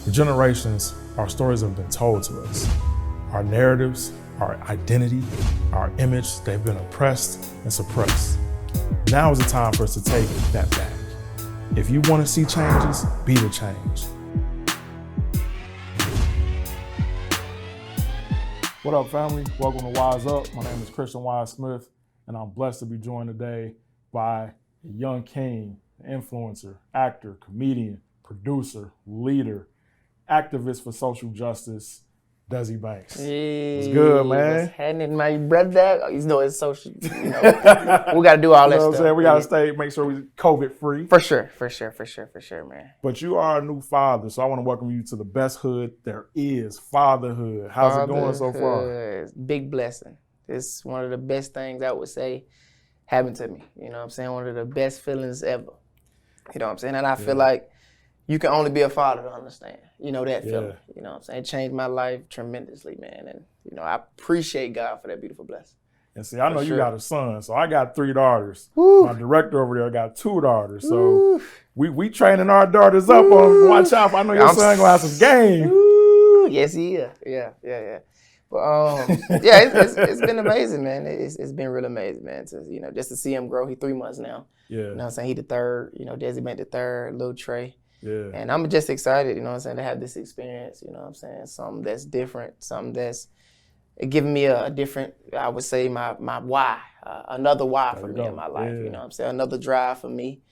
For generations, our stories have been told to us. Our narratives, our identity, our image, they've been oppressed and suppressed. Now is the time for us to take that back. If you want to see changes, be the change. What up, family? Welcome to Wise Up. My name is Christian Wise Smith, and I'm blessed to be joined today by a young king, influencer, actor, comedian, producer, leader, activist for social justice, Desi Banks. Hey, what's good, man? What's happening, my brother? You know, it's social, we got to do all that stuff. We got to make sure we're COVID free. For sure, man. But you are a new father, so I want to welcome you to the best hood there is, fatherhood. How's it going so far? Big blessing. It's one of the best things I would say happened to me. You know what I'm saying? One of the best feelings ever. You know what I'm saying? And I feel like you can only be a father to understand, that feeling. You know what I'm saying? It changed my life tremendously, man. And, I appreciate God for that beautiful blessing. And see, I know you got a son, so I got 3 daughters. Woo. My director over there got 2 daughters. So we training our daughters up on watch out. I know your son gonna have some game. Yes, he is. Yeah. But it's been amazing, man. It's been real amazing, man. To just to see him grow. He's 3 months now. Yeah. You know what I'm saying? He the third. Desi made the third. Little Trey. Yeah. And I'm just excited, to have this experience, something that's different, something that's giving me a different, I would say my why, another why for me in my life, another drive for me,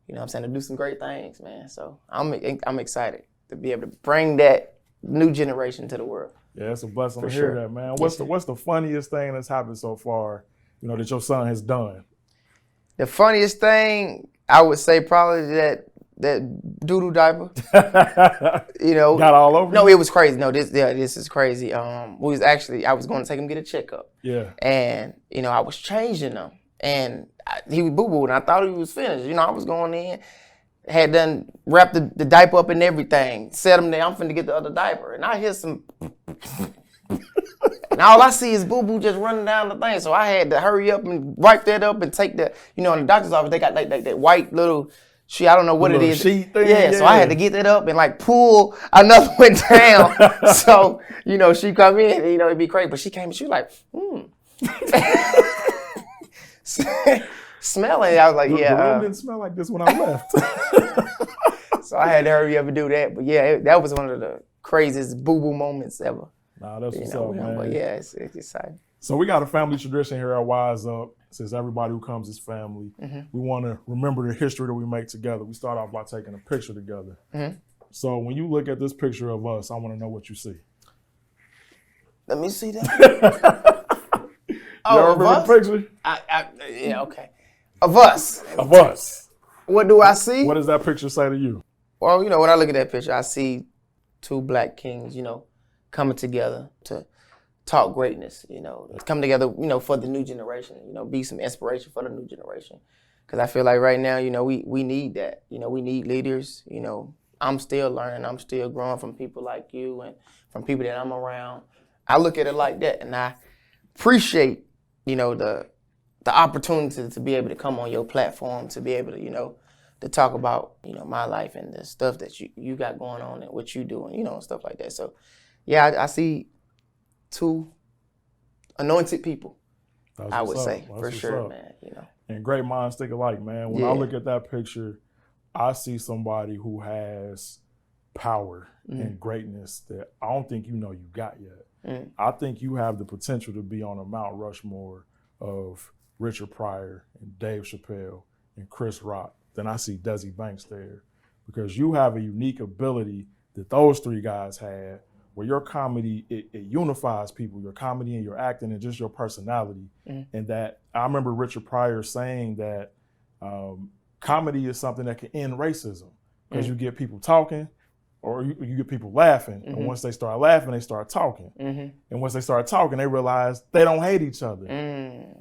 to do some great things, man. So I'm excited to be able to bring that new generation to the world. Yeah, it's a blessing to hear that, man. What's the funniest thing that's happened so far, that your son has done? The funniest thing, I would say probably that doo-doo diaper, got all over. No, it was crazy. No, this is crazy. I was going to take him get a checkup. Yeah. And I was changing him, and he was boo-boo, and I thought he was finished. I was going in, had done wrapped the diaper up and everything, set him there. I'm finna get the other diaper, and I hear some. And all I see is boo-boo just running down the thing. So I had to hurry up and wipe that up and take the, in the doctor's office, they got like that white little sheet, I don't know what it is. Sheet thing, yeah, so I had to get that up and pull another one down. So, she come in, it'd be crazy. But she came and she was like, smelling. I was like, The room didn't smell like this when I left. So I had to hurry up and do that. But yeah, that was one of the craziest boo-boo moments ever. Nah, that's what's up, man. But yeah, it's exciting. So we got a family tradition here at Wise Up. Since everybody who comes is family, we want to remember the history that we make together. We start off by taking a picture together. So when you look at this picture of us, I want to know what you see. Let me see that. Y'all remember the picture? Yeah, okay. Of us. Of us. What do I see? What does that picture say to you? Well, when I look at that picture, I see 2 black kings, coming together to talk greatness, come together, for the new generation, be some inspiration for the new generation. Because I feel like right now, we need that. We need leaders. I'm still learning. I'm still growing from people like you and from people that I'm around. I look at it like that, and I appreciate, the opportunity to be able to come on your platform, to be able to, to talk about, my life and the stuff that you got going on and what you doing, and stuff like that. So, yeah, I see 2 anointed people, I would say, for sure, man. And great minds think alike, man. When I look at that picture, I see somebody who has power and greatness that I don't think you got yet. I think you have the potential to be on a Mount Rushmore of Richard Pryor and Dave Chappelle and Chris Rock. Then I see Desi Banks there because you have a unique ability that those 3 guys had, where your comedy, it unifies people, your comedy and your acting and just your personality. And that I remember Richard Pryor saying that comedy is something that can end racism because you get people talking or you get people laughing. And once they start laughing, they start talking. And once they start talking, they realize they don't hate each other.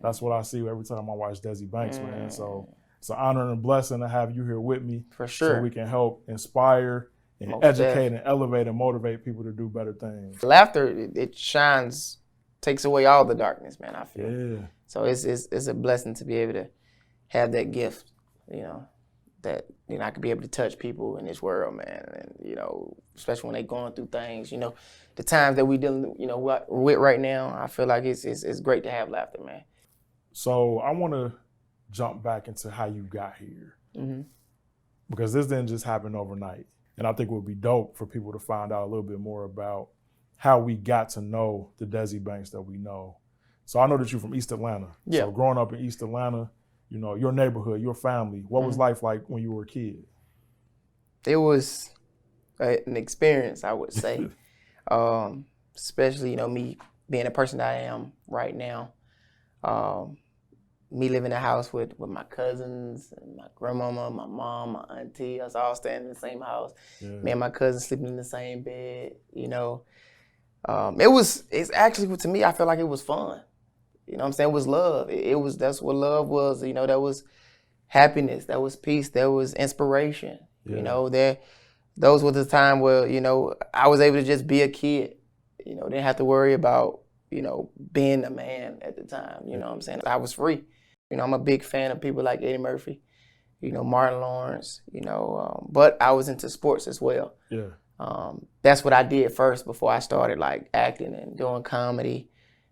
That's what I see every time I watch Desi Banks, man. So it's an honor and a blessing to have you here with me. For sure. So we can help inspire and Most educate definitely. and elevate and motivate people to do better things. Laughter, it shines, takes away all the darkness, man, I feel. Yeah. So it's a blessing to be able to have that gift, that I could be able to touch people in this world, man. And especially when they going through things, the times that we dealing, with right now. I feel like it's great to have laughter, man. So I want to jump back into how you got here, because this didn't just happen overnight. And I think it would be dope for people to find out a little bit more about how we got to know the Desi Banks that we know. So I know that you're from East Atlanta. Yeah. So growing up in East Atlanta, your neighborhood, your family, what was life like when you were a kid? It was an experience, I would say. Especially, me being the person that I am right now. Me living in a house with my cousins, and my grandmama, my mom, my auntie, us all staying in the same house. Yeah. Me and my cousins sleeping in the same bed, It's actually, to me, I feel like it was fun. You know what I'm saying? It was love. That's what love was. That was happiness. That was peace. That was inspiration. Yeah. Those were the time where, I was able to just be a kid. Didn't have to worry about, being a man at the time. You know what I'm saying? I was free. I'm a big fan of people like Eddie Murphy, Martin Lawrence, but I was into sports as well. Yeah. That's what I did first before I started like acting and doing comedy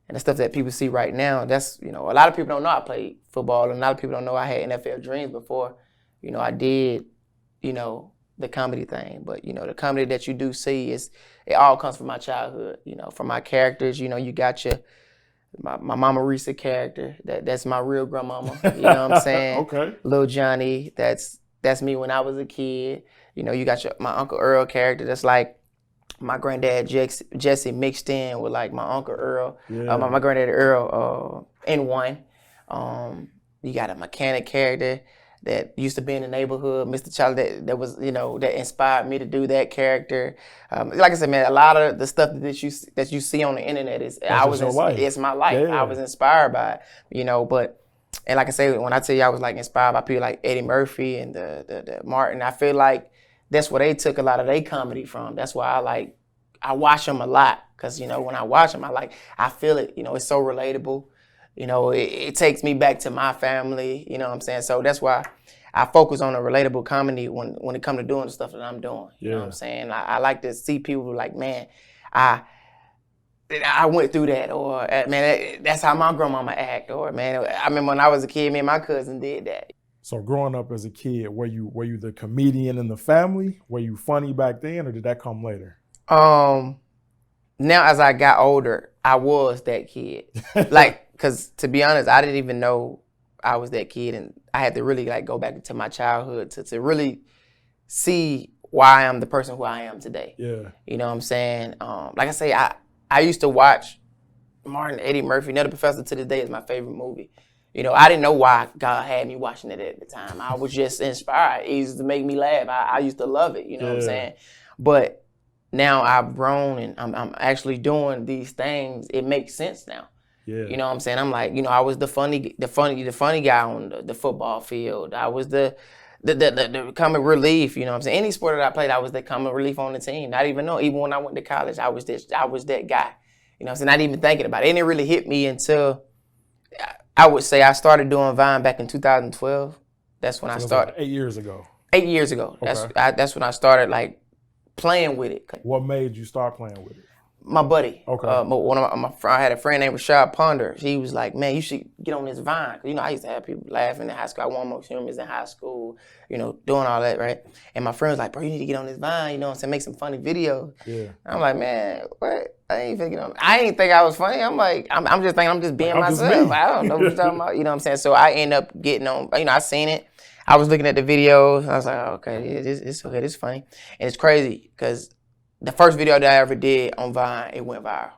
and the stuff that people see right now. That's, a lot of people don't know I played football, and a lot of people don't know I had NFL dreams before, I did, the comedy thing. But, the comedy that you do see it all comes from my childhood, from my characters. You got my Mama Risa character, that's my real grandmama, you know what I'm saying? Okay. Lil Johnny, that's me when I was a kid. You got my Uncle Earl character, that's like my granddad Jesse mixed in with like my Uncle Earl, yeah. My granddad Earl in one. You got a mechanic character that used to be in the neighborhood, Mr. Charlie, that was, that inspired me to do that character. Like I said, man, a lot of the stuff that you see on the internet it's my life. Yeah. I was inspired by it, but, and like I say, when I tell you I was like inspired by people like Eddie Murphy and the Martin, I feel like that's where they took a lot of their comedy from. That's why I watch them a lot, because, when I watch them, I feel it, it's so relatable. It takes me back to my family, you know what I'm saying? So that's why I focus on a relatable comedy when it comes to doing the stuff that I'm doing. You know what I'm saying? I like to see people like, man, I went through that, or man, that's how my grandmama act, or man, I remember when I was a kid, me and my cousin did that. So growing up as a kid, were you the comedian in the family? Were you funny back then, or did that come later? Now as I got older, I was that kid. Because to be honest, I didn't even know I was that kid, and I had to really go back into my childhood to really see why I'm the person who I am today. Yeah. You know what I'm saying? Like I say, I used to watch Martin, Eddie Murphy, The Professor to this day is my favorite movie. I didn't know why God had me watching it at the time. I was just inspired. It used to make me laugh. I used to love it, you know what I'm saying? But now I've grown and I'm actually doing these things. It makes sense now. Yeah. You know what I'm saying? I'm like, I was the funny guy on the football field. I was the comic relief, you know what I'm saying? Any sport that I played, I was the comic relief on the team. Not even know. Even when I went to college, I was that guy. You know what I'm saying? Not even thinking about it. It didn't really hit me until I would say I started doing Vine back in 2012. That's when I started. 8 years ago. 8 years ago. Okay. That's when I started playing with it. What made you start playing with it? My buddy. Okay. I had a friend named Rashad Ponder. He was like, man, you should get on this Vine. I used to have people laughing in high school. I won most humans in high school, doing all that, right? And my friend was like, bro, you need to get on this Vine, you know what I'm saying? Make some funny videos. Yeah. I'm like, man, what? I ain't think I was funny. I'm like, I'm just thinking I'm just being myself. I don't know what you're talking about. You know what I'm saying? So I end up getting on, I seen it. I was looking at the videos. I was like, oh, okay, it's okay, this is funny. And it's crazy because the first video that I ever did on Vine, it went viral.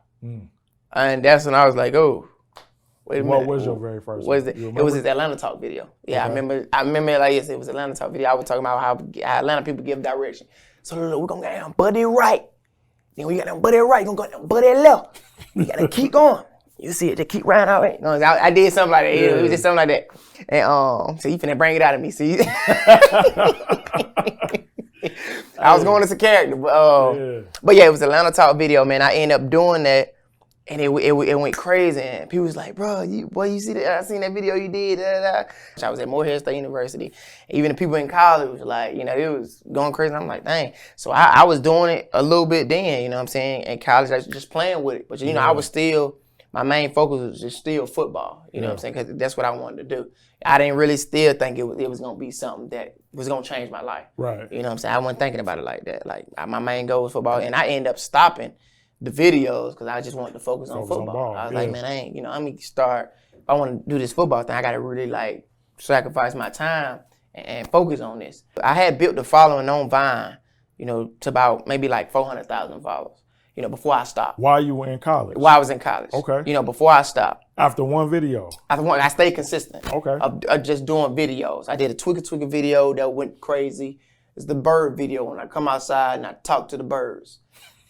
And that's when I was like, oh, wait a minute. What was your very first one? It was this Atlanta Talk video. Yeah, okay. I remember it like it was Atlanta Talk video. I was talking about how Atlanta people give direction. So look, we're going to get down Buddy right. Then we got them Buddy right, we're going to go down Buddy left. We got to keep going. You see it, they keep round out. No, I did something like that. Yeah. It was just something like that. And so you finna bring it out of me, see? I was going as a character, but yeah, it was Atlanta Talk video, man. I ended up doing that, And it went crazy, and people was like, bro, you see that? I seen that video you did. Da, da, da. I was at Morehead State University. Even the people in college was like, it was going crazy. And I'm like, dang. So I was doing it a little bit then, you know what I'm saying? In college, I was just playing with it. But, I was still, my main focus was just still football, you know what I'm saying? Because that's what I wanted to do. I didn't really still think it was going to be something that was going to change my life. Right. You know what I'm saying? I wasn't thinking about it like that. Like, my main goal was football, and I ended up stopping the videos because I just wanted to focus on football. I was like, man, I'm going to start, if I want to do this football thing, I got to really like sacrifice my time and focus on this. I had built the following on Vine, to about maybe like 400,000 followers, before I stopped. While you were in college? While I was in college. Okay. Before I stopped. After one video? I stayed consistent. Okay. Of just doing videos. I did a Twinkle video that went crazy. It's the bird video when I come outside and I talk to the birds.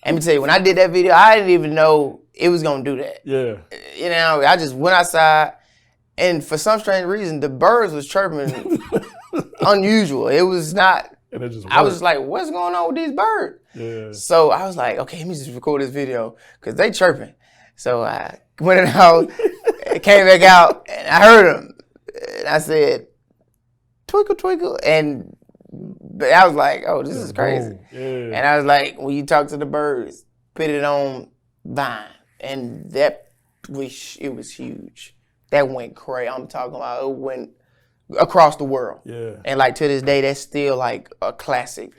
Let me tell you, when I did that video, I didn't even know it was going to do that. Yeah. I just went outside, and for some strange reason, the birds was chirping unusual. It was not, and it just I was like, what's going on with these birds? Yeah. So I was like, okay, let me just record this video because they chirping. So I went in the house, came back out, and I heard them. And I said, twinkle, twinkle, and I was like, oh, this is crazy. Yeah. And I was like, when you talk to the birds, put it on Vine. And it was huge. That went crazy. I'm talking about it went across the world. Yeah. And like to this day, that's still like a classic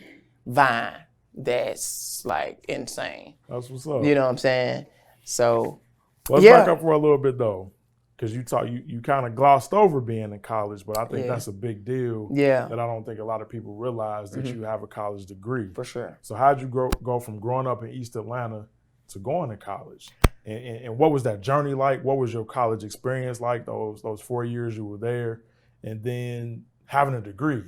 Vine that's like insane. That's what's up. You know what I'm saying? So, let's back up for a little bit though. Because you kind of glossed over being in college, but I think that's a big deal. Yeah. That I don't think a lot of people realize that you have a college degree. For sure. So how'd you go from growing up in East Atlanta to going to college? And what was that journey like? What was your college experience like, those 4 years you were there? And then having a degree.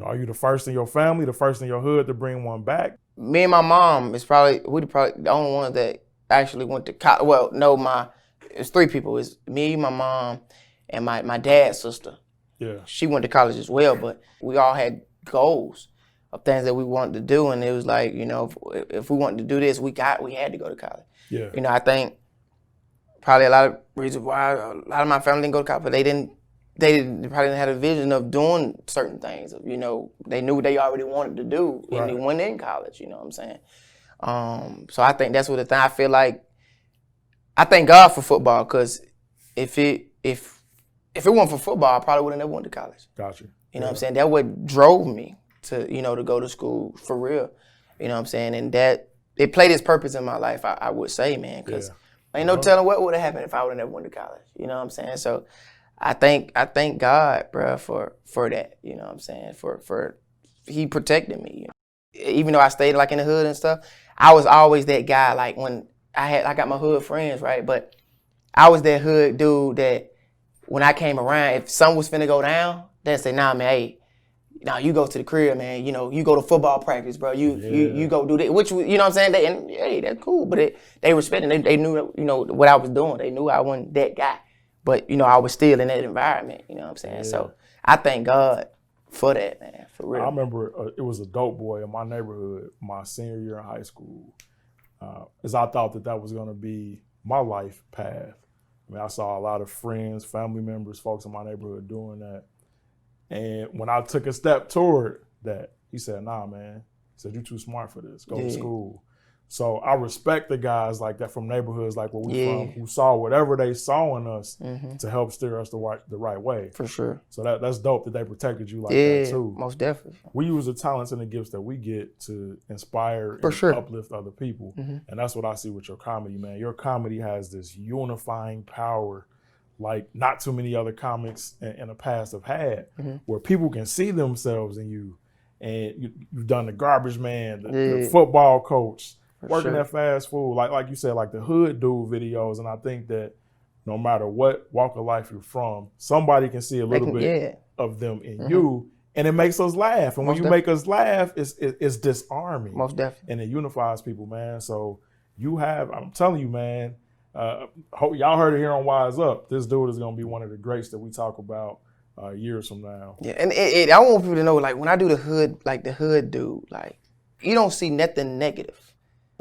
Are you the first in your family, the first in your hood to bring one back? Me and my mom is probably the only ones that actually went to college. Well, no, it's 3 people. It's me, my mom, and my dad's sister. Yeah. She went to college as well, but we all had goals of things that we wanted to do, and it was like, if we wanted to do this, we had to go to college. Yeah. I think probably a lot of reasons why a lot of my family didn't go to college, but they probably didn't have a vision of doing certain things. They knew what they already wanted to do, and they went in college. You know what I'm saying? So I think that's what the thing. I feel like I thank God for football because if it wasn't for football, I probably would have never went to college. Gotcha. You know what I'm saying? That what drove me to to go to school for real. You know what I'm saying? And that it played its purpose in my life. I would say, man, because ain't no telling what would have happened if I would have never went to college. You know what I'm saying? So I thank God, bro, for that. You know what I'm saying? For he protected me. Even though I stayed like in the hood and stuff, I was always that guy. Like when I got my hood friends, right? But I was that hood dude that when I came around, if something was finna go down, they'd say, nah, man, hey, now you go to the crib, man. You go to football practice, bro. You go do that. Which, you know what I'm saying? Hey, that's cool. But they respected it. They knew, what I was doing. They knew I wasn't that guy. But, I was still in that environment. You know what I'm saying? Yeah. So I thank God for that, man, for real. I remember it was a dope boy in my neighborhood my senior year in high school. As I thought that was going to be my life path. I mean, I saw a lot of friends, family members, folks in my neighborhood doing that. And when I took a step toward that, he said, nah, man. He said, you're too smart for this. Go to school. So I respect the guys like that from neighborhoods like where we from, who saw whatever they saw in us to help steer us the right way. For sure. So that's dope that they protected you like that too. Most definitely. We use the talents and the gifts that we get to inspire and uplift other people. And that's what I see with your comedy, man. Your comedy has this unifying power like not too many other comics in the past have had, where people can see themselves in you. And you've done the garbage man, the football coach, working at fast food, like you said, like the hood dude videos. And I think that no matter what walk of life you're from, somebody can see a little bit of them in you, and it makes us laugh. And when you make us laugh, it's disarming. Most definitely. And it unifies people, man. So I'm telling you, man, hope y'all heard it here on Wise Up. This dude is going to be one of the greats that we talk about years from now. Yeah, and I want people to know, like, when I do the hood dude, like, you don't see nothing negative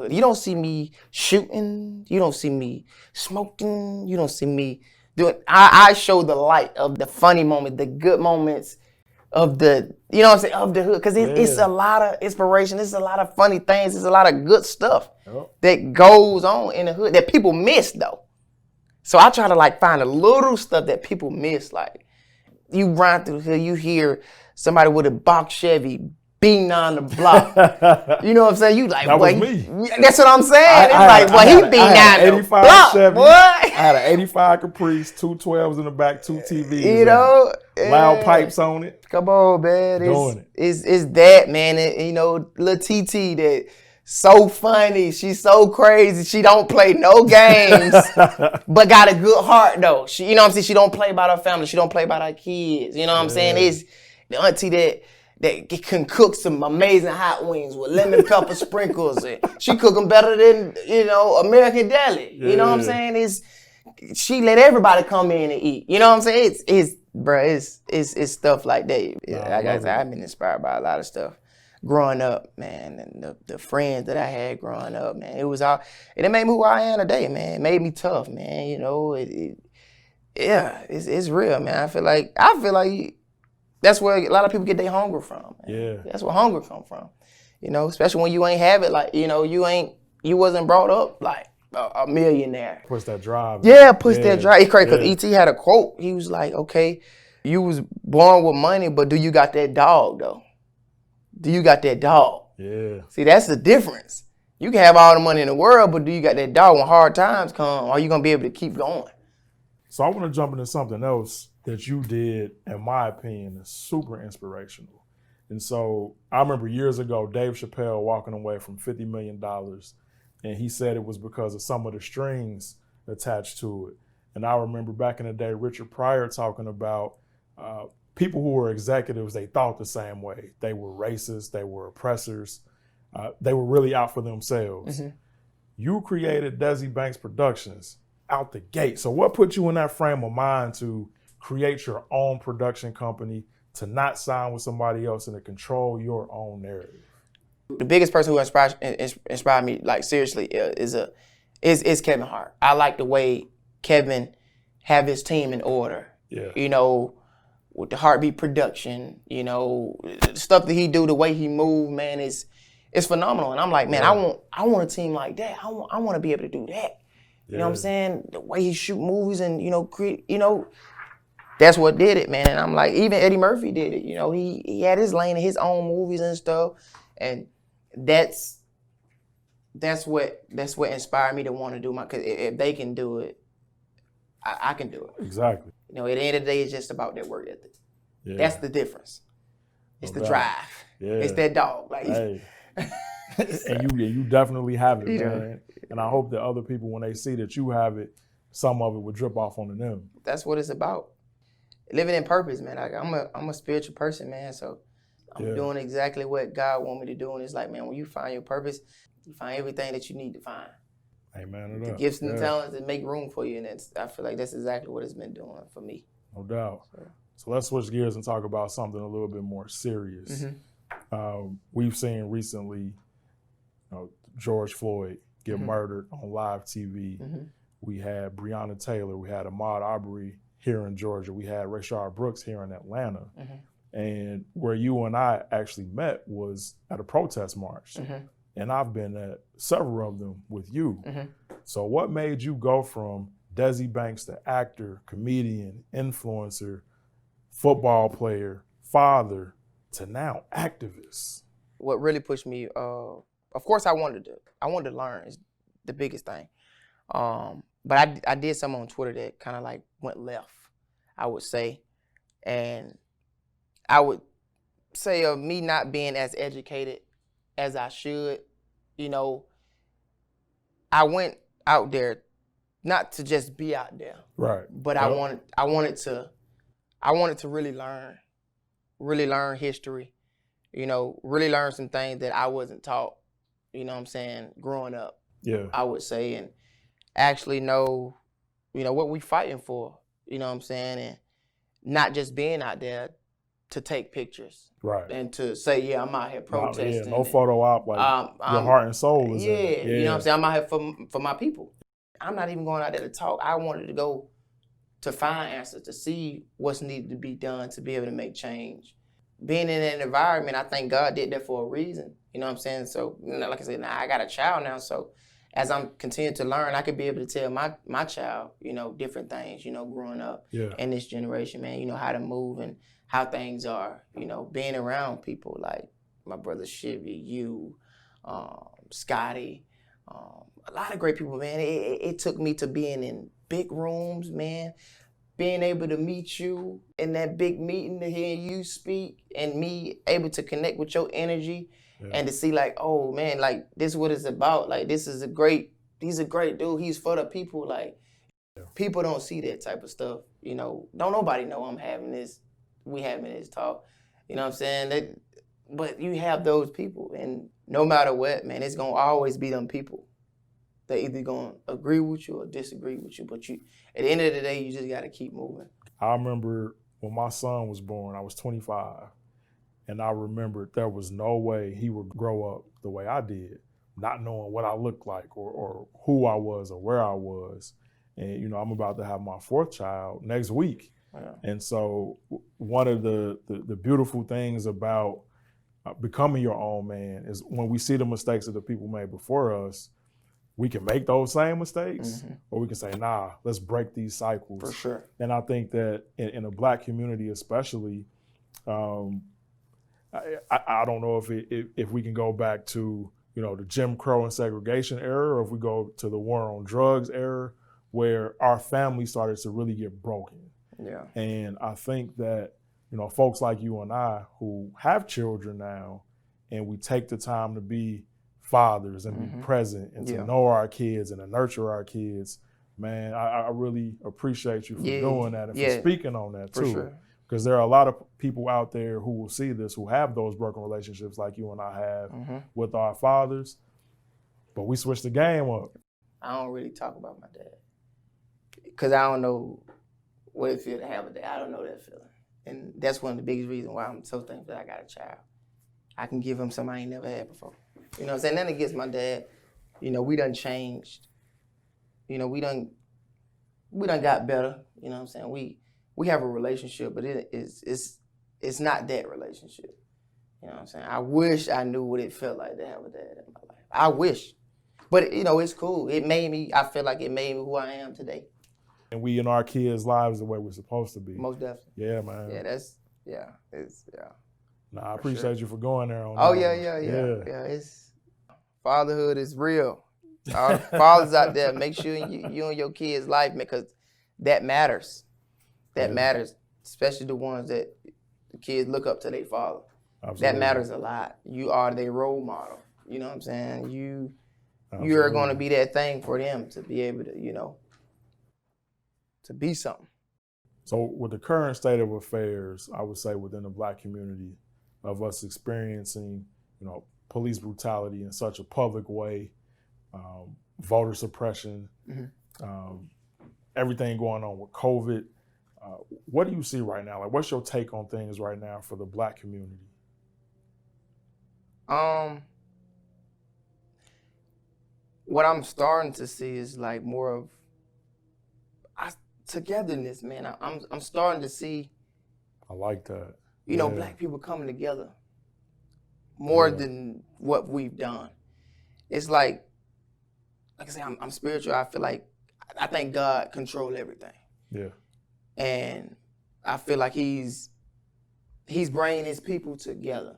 hood. You don't see me shooting. You don't see me smoking. You don't see me doing. I show the light of the funny moments, the good moments of the, you know what I'm saying, of the hood. Because it's a lot of inspiration. It's a lot of funny things. It's a lot of good stuff that goes on in the hood that people miss, though. So I try to like find a little stuff that people miss. Like you ride through the hood, you hear somebody with a box Chevy beating on the block. You know what I'm saying? You like, that was me. That's what I'm saying. He beating on the block, Chevy. boy. I had an 85 Caprice, 2 12s in the back, 2 TVs. You know? Loud pipes on it. Come on, man. Doing It's that, man. You know, little TT that so funny. She's so crazy. She don't play no games, but got a good heart, though. She, you know what I'm saying? She don't play about her family. She don't play about her kids. You know what I'm saying? It's the auntie that can cook some amazing hot wings with lemon pepper sprinkles. And she cook them better than, you know, American Deli. You know what I'm saying? She let everybody come in and eat. You know what I'm saying? It's stuff like that. Like I said, I've been inspired by a lot of stuff growing up, man, and the friends that I had growing up, man. It was all, and it made me who I am today, man. It made me tough, man. You know, it's real, man. I feel like that's where a lot of people get their hunger from. Man. Yeah. That's where hunger come from. You know, especially when you ain't have it, like, you know, you wasn't brought up like a millionaire. Push that drive. Yeah, push that drive. It's crazy because E.T. had a quote. He was like, okay, you was born with money, but do you got that dog, though? Do you got that dog? Yeah. See, that's the difference. You can have all the money in the world, but do you got that dog when hard times come? Are you going to be able to keep going? So I want to jump into something else that you did, in my opinion, is super inspirational. And so I remember years ago, Dave Chappelle walking away from $50 million, and he said it was because of some of the strings attached to it. And I remember back in the day, Richard Pryor talking about people who were executives, they thought the same way. They were racist, they were oppressors, they were really out for themselves. Mm-hmm. You created Desi Banks Productions out the gate. So what put you in that frame of mind to create your own production company, to not sign with somebody else and to control your own narrative? The biggest person who inspired me, like seriously, is Kevin Hart. I like the way Kevin have his team in order. Yeah. You know, with the Heartbeat production, you know, the stuff that he do, the way he move, man, is phenomenal. And I'm like, man, I want a team like that. I want to be able to do that. You know what I'm saying? The way he shoot movies and, you know, create, you know, that's what did it, man. And I'm like, even Eddie Murphy did it. You know, he had his lane in his own movies and stuff. And that's what inspired me to want to do because if they can do it, I can do it. Exactly. You know, at the end of the day, it's just about that work ethic. Yeah. That's the difference. It's the drive. Yeah. It's that dog. Like, hey. And you definitely have it, man. And I hope that other people, when they see that you have it, some of it will drip off onto them. That's what it's about. Living in purpose, man. Like I'm a spiritual person, man. So I'm doing exactly what God want me to do. And it's like, man, when you find your purpose, you find everything that you need to find. Amen. The gifts and the talents that make room for you. And I feel like that's exactly what it's been doing for me. No doubt. So let's switch gears and talk about something a little bit more serious. Mm-hmm. We've seen recently, George Floyd get murdered on live TV. Mm-hmm. We had Breonna Taylor. We had Ahmaud Arbery here in Georgia. We had Rayshard Brooks here in Atlanta. Mm-hmm. And where you and I actually met was at a protest march. Mm-hmm. And I've been at several of them with you. Mm-hmm. So what made you go from Desi Banks to actor, comedian, influencer, football player, father, to now activist? What really pushed me, of course I wanted to learn is the biggest thing. But I did something on Twitter that kind of like went left, I would say. And I would say of me not being as educated as I should, you know, I went out there not to just be out there. Right. But I wanted to really learn history, you know, really learn some things that I wasn't taught, you know what I'm saying, growing up. Yeah. I would say, and actually know, you know, what we fighting for, you know what I'm saying, and not just being out there to take pictures. Right. And to say, yeah, I'm out here protesting. No photo op, like your heart and soul is in it. Yeah, you know what I'm saying? I'm out here for my people. I'm not even going out there to talk. I wanted to go to find answers, to see what's needed to be done to be able to make change. Being in that environment, I think God did that for a reason. You know what I'm saying? So, like I said, now I got a child now, so as I'm continuing to learn, I could be able to tell my child, different things, growing up in this generation, man, how to move and how things are, being around people like my brother Shivy, you, Scotty, a lot of great people, man. It took me to being in big rooms, man, being able to meet you in that big meeting to hear you speak and me able to connect with your energy and to see like, oh man, like this is what it's about. Like he's a great dude. He's for the people. Like people don't see that type of stuff. Don't nobody know we having this talk. You know what I'm saying? But you have those people, and no matter what, man, it's gonna always be them people. They're either gonna agree with you or disagree with you. But at the end of the day, you just gotta keep moving. I remember when my son was born, I was 25. And I remembered there was no way he would grow up the way I did, not knowing what I looked like or who I was or where I was. And, I'm about to have my 4th child next week. Yeah. And so one of the beautiful things about becoming your own man is when we see the mistakes that the people made before us, we can make those same mistakes, or we can say, nah, let's break these cycles. For sure. And I think that in a Black community especially, I don't know if we can go back to, the Jim Crow and segregation era, or if we go to the war on drugs era, where our family started to really get broken. Yeah. And I think that, folks like you and I who have children now, and we take the time to be fathers and be present and to know our kids and to nurture our kids, man, I really appreciate you for doing that and for speaking on that too. Sure. Because there are a lot of people out there who will see this, who have those broken relationships like you and I have with our fathers, but we switched the game up. I don't really talk about my dad because I don't know what it feels to have a dad. I don't know that feeling. And that's one of the biggest reasons why I'm so thankful that I got a child. I can give him something I ain't never had before. You know what I'm saying? Nothing against my dad. We done changed. We done got better. You know what I'm saying? We have a relationship, but it's not that relationship. You know what I'm saying? I wish I knew what it felt like to have a dad in my life. I wish. But, it's cool. I feel like it made me who I am today. And we in our kids' lives the way we're supposed to be. Most definitely. Yeah, man. Yeah, Nah, I appreciate you for going there on Oh, that. Yeah, it's fatherhood is real. All the fathers out there, make sure you and your kids' life, because that matters. That matters, especially the ones that the kids look up to their father. Absolutely. That matters a lot. You are their role model. You know what I'm saying? You're going to be that thing for them to be able to, to be something. So with the current state of affairs, I would say within the Black community, of us experiencing, police brutality in such a public way, voter suppression, everything going on with COVID, what do you see right now? Like, what's your take on things right now for the Black community? What I'm starting to see is like more of togetherness, man. I'm starting to see. I like that. Black people coming together more than what we've done. It's like I say, I'm spiritual. I feel like I think God controls everything. Yeah. And I feel like he's bringing his people together.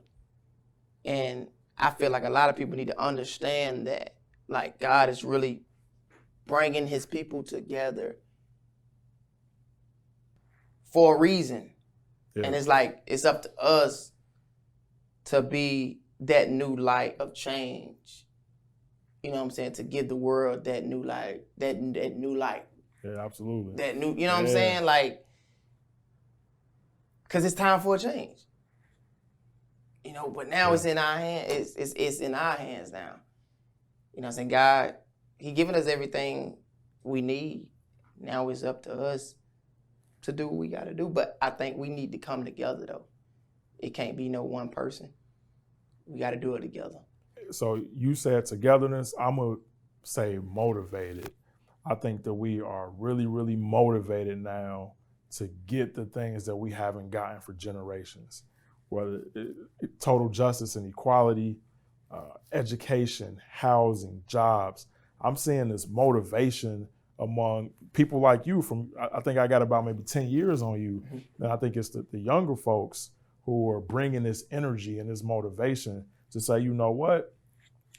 And I feel like a lot of people need to understand that, like, God is really bringing his people together for a reason. Yeah. And it's like, it's up to us to be that new light of change. You know what I'm saying? To give the world that new light, that new light. Yeah, absolutely. That new, you know what I'm saying? Like, because it's time for a change. But now it's in our hands. It's in our hands now. You know what I'm saying? God, he giving us everything we need. Now it's up to us to do what we got to do. But I think we need to come together, though. It can't be no one person. We got to do it together. So you said togetherness. I'm going to say motivated. I think that we are really, really motivated now to get the things that we haven't gotten for generations, whether total justice and equality, education, housing, jobs. I'm seeing this motivation among people like you I think I got about maybe 10 years on you. And I think it's the younger folks who are bringing this energy and this motivation to say, you know what?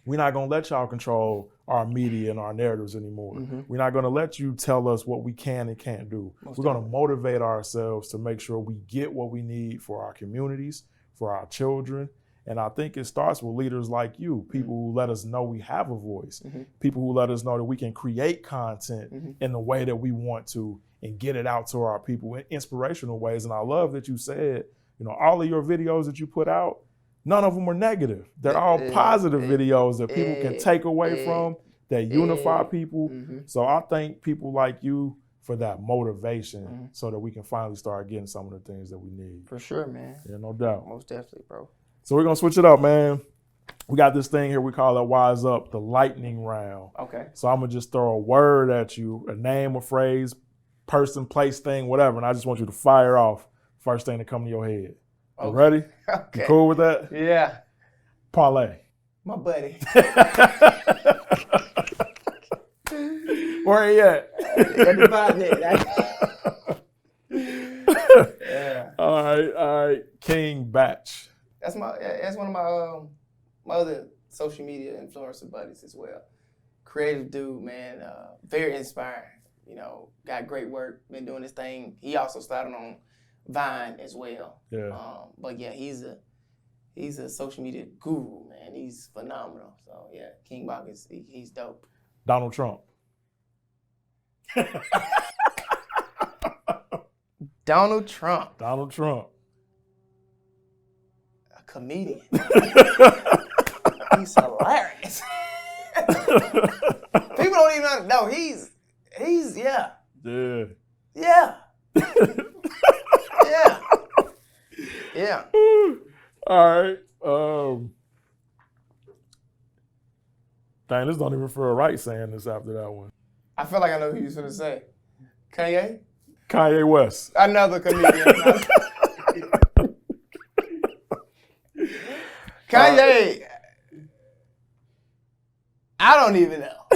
We're not going to let y'all control our media and our narratives anymore. We're not going to let you tell us what we can and can't do. We're going to motivate ourselves to make sure we get what we need for our communities, for our children. And I think it starts with leaders like you, people who let us know we have a voice, people who let us know that we can create content in the way that we want to and get it out to our people in inspirational ways. And I love that you said, you know, all of your videos that you put out, none of them are negative. They're all positive videos that people can take away from, that unify people. So I thank people like you for that motivation so that we can finally start getting some of the things that we need. For sure, man. Yeah, no doubt. Most definitely, bro. So we're going to switch it up, man. We got this thing here we call it Wise Up, the lightning round. Okay. So I'm going to just throw a word at you, a name, a phrase, person, place, thing, whatever, and I just want you to fire off first thing that come to your head. You ready? Okay. You cool with that? Yeah. Parlay. My buddy. Where he at? At the bottom there. Yeah. All right. King Batch. That's one of my other social media influencer buddies as well. Creative dude, man. Very inspiring. You know, got great work. Been doing this thing. He also started on Vine as well. Yeah. But yeah, he's a social media guru, man. He's phenomenal. So yeah, King Bach he's dope. Donald Trump. Donald Trump. Donald Trump. A comedian. He's hilarious. People don't even know. He's yeah. Yeah. Yeah. Yeah. Yeah. All right. Dang, this don't even feel right saying this after that one. I feel like I know who you was going to say. Kanye? Kanye West. Another comedian. Kanye, I don't even know.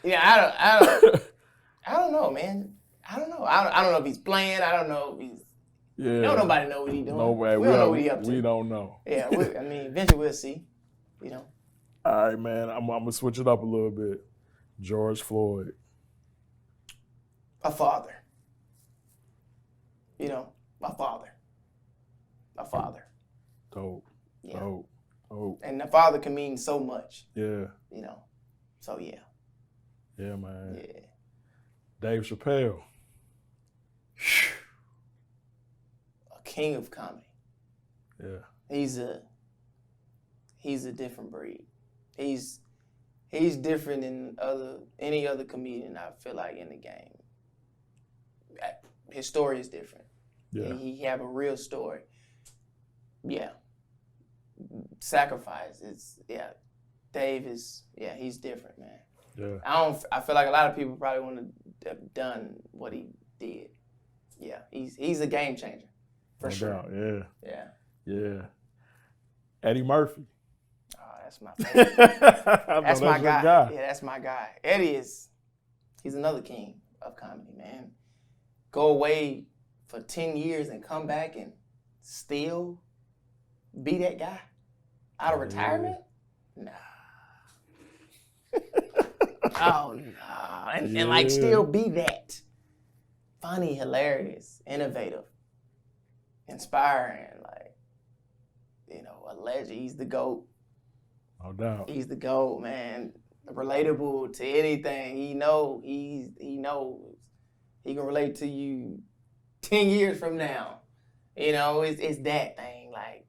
Yeah, I don't know, man. I don't know. I don't know if he's playing. I don't know if he's. Yeah. Don't nobody know what he's doing. Nobody. We don't know what he's up to. We don't know. Yeah, I mean, eventually we'll see. You know. All right, man. I'm gonna switch it up a little bit. George Floyd. A father. You know, my father. A father. Dope. Yeah. Dope. And the father can mean so much. Yeah. You know. So yeah. Yeah, man. Yeah. Dave Chappelle. A king of comedy. Yeah. He's a different breed. He's different than any other comedian I feel like in the game. His story is different. Yeah. He have a real story. Yeah. Sacrifice. Dave is he's different, man. Yeah. I feel like a lot of people probably wouldn't have done what he did. Yeah. He's a game changer. For sure. Doubt. Yeah. Yeah. Yeah. Eddie Murphy. Oh, that's my favorite. That's my guy. guy. Yeah, that's my guy. Eddie he's another king of comedy, man. Go away for 10 years and come back and still be that guy out of retirement? Nah. Oh, no. And like still be that. Funny, hilarious, innovative, inspiring, like, you know, a legend. He's the GOAT. No doubt. He's the GOAT, man. Relatable to anything. He knows. He can relate to you 10 years from now. You know, it's that thing, like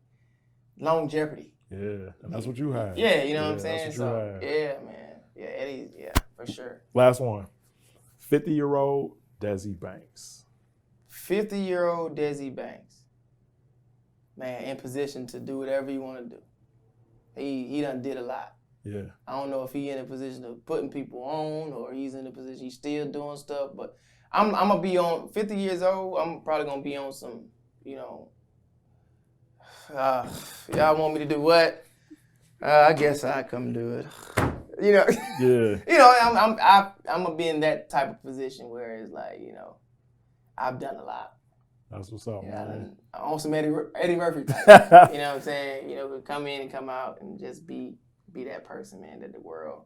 longevity. Yeah, and that's what you have. Yeah, you know what I'm saying? That's what you have. Yeah, man. Yeah, Eddie, yeah, for sure. Last one. 50-year-old Desi Banks. 50-year-old Desi Banks. man, in position to do whatever he want to do. He done did a lot. Yeah. I don't know if he in a position of putting people on or he's in a position he's still doing stuff, but I'm gonna be on 50 years old. I'm probably gonna be on some, y'all want me to do what? I guess I come do it. Yeah. I'm gonna be in that type of position where it's like, I've done a lot. That's what's up, man. I'm on some Eddie Murphy type. You know what I'm saying? Come in and come out and just be that person, man, that the world.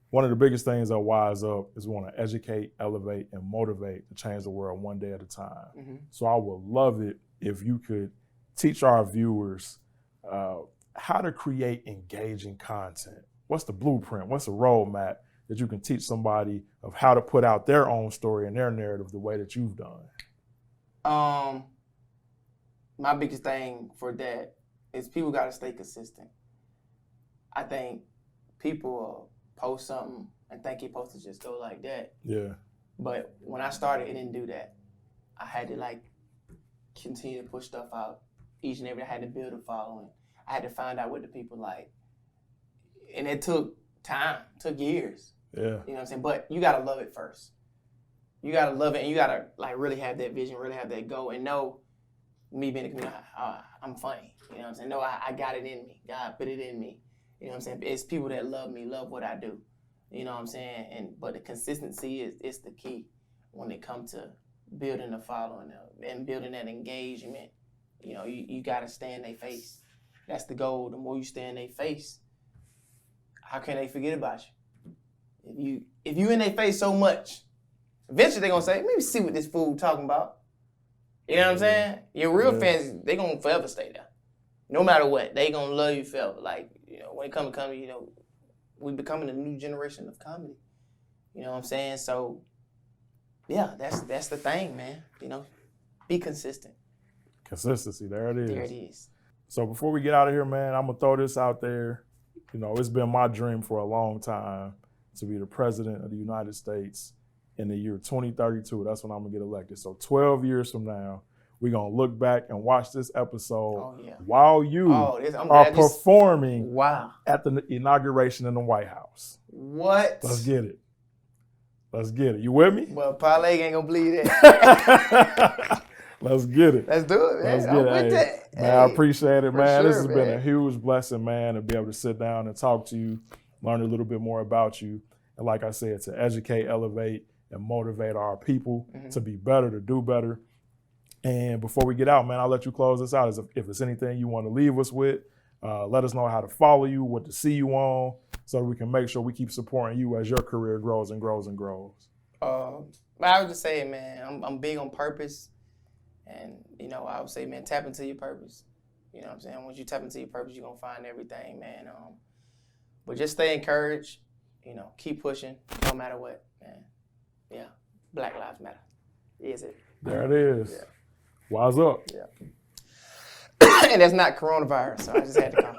One of the biggest things at Wise Up is we want to educate, elevate, and motivate to change the world one day at a time. Mm-hmm. So I would love it if you could teach our viewers how to create engaging content. What's the blueprint? What's the roadmap that you can teach somebody of how to put out their own story and their narrative the way that you've done? My biggest thing for that is people got to stay consistent. I think people post something and think it's supposed to just go like that. Yeah. But when I started, it didn't do that. I had to continue to push stuff out each and every day. I had to build a following. I had to find out what the people like. And it took time, took years. Yeah. You know what I'm saying? But you got to love it first. You got to love it and you got to really have that vision, really have that goal and know me being a comedian, I'm funny. You know what I'm saying? No, I got it in me. God put it in me. You know what I'm saying? It's people that love me, love what I do. You know what I'm saying? But the consistency is the key when it comes to building a following and building that engagement. You got to stay in their face. That's the goal. The more you stay in their face, how can they forget about you? If you in their face so much, eventually they're going to say, let me see what this fool talking about. You know what I'm saying? Your real fans, they going to forever stay there. No matter what, they going to love you forever. When it comes to comedy, we becoming a new generation of comedy. You know what I'm saying? So, yeah, that's the thing, man. Be consistent. Consistency, there it is. There it is. So before we get out of here, man, I'm going to throw this out there. It's been my dream for a long time to be the president of the United States in the year 2032. That's when I'm going to get elected. So 12 years from now, we're going to look back and watch this episode while you are performing at the inauguration in the White House. What? Let's get it. You with me? Well, Parlay ain't going to believe that. Let's get it. Let's do it, man. Let's get it. Man, I appreciate it, man. This has been a huge blessing, man, to be able to sit down and talk to you, learn a little bit more about you. And like I said, to educate, elevate, and motivate our people to be better, to do better. And before we get out, man, I'll let you close this out. If there's anything you want to leave us with, let us know how to follow you, what to see you on, so that we can make sure we keep supporting you as your career grows and grows and grows. I would just say, man, I'm big on purpose. And, I would say, man, tap into your purpose. You know what I'm saying? Once you tap into your purpose, you're going to find everything, man. But just stay encouraged. Keep pushing no matter what, man. Yeah. Black Lives Matter. Is it? There it is. Yeah. Wise up. Yeah. And that's not coronavirus, so I just had to come.